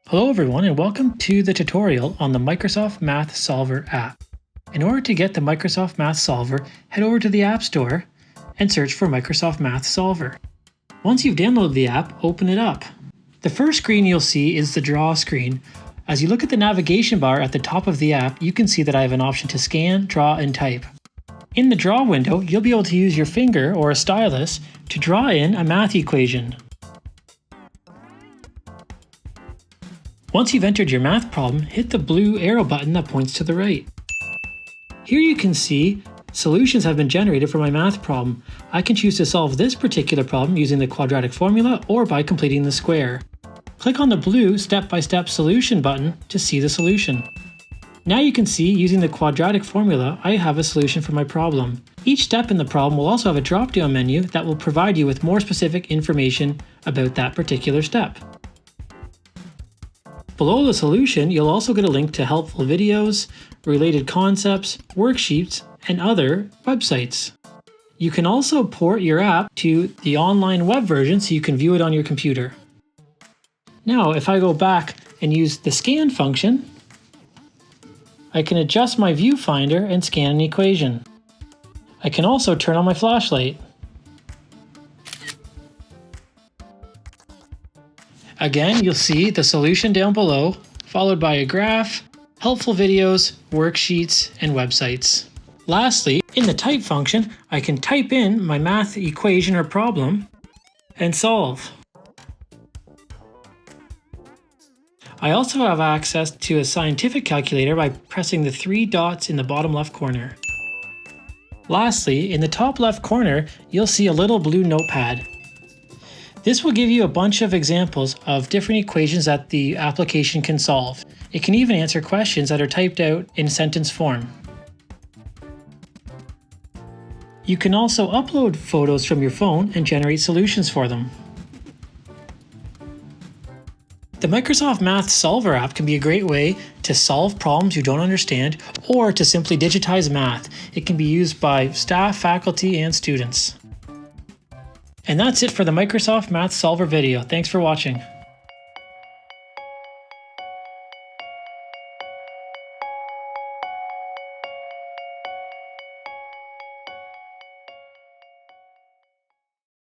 Hello everyone and welcome to the tutorial on the Microsoft Math Solver app. In order to get the Microsoft Math Solver, head over to the App Store and search for Microsoft Math Solver. Once you've downloaded the app, open it up. The first screen you'll see is the Draw screen. As you look at the navigation bar at the top of the app, you can see that I have an option to scan, draw, and type. In the Draw window, you'll be able to use your finger or a stylus to draw in a math equation. Once you've entered your math problem, hit the blue arrow button that points to the right. Here you can see solutions have been generated for my math problem. I can choose to solve this particular problem using the quadratic formula or by completing the square. Click on the blue step-by-step solution button to see the solution. Now you can see using the quadratic formula, I have a solution for my problem. Each step in the problem will also have a drop-down menu that will provide you with more specific information about that particular step. Below the solution, you'll also get a link to helpful videos, related concepts, worksheets, and other websites. You can also port your app to the online web version so you can view it on your computer. Now, if I go back and use the scan function, I can adjust my viewfinder and scan an equation. I can also turn on my flashlight. Again, you'll see the solution down below, followed by a graph, helpful videos, worksheets, and websites. Lastly, in the type function, I can type in my math equation or problem and solve. I also have access to a scientific calculator by pressing the three dots in the bottom left corner. Lastly, in the top left corner, you'll see a little blue notepad. This will give you a bunch of examples of different equations that the application can solve. It can even answer questions that are typed out in sentence form. You can also upload photos from your phone and generate solutions for them. The Microsoft Math Solver app can be a great way to solve problems you don't understand or to simply digitize math. It can be used by staff, faculty, and students. And that's it for the Microsoft Math Solver video. Thanks for watching.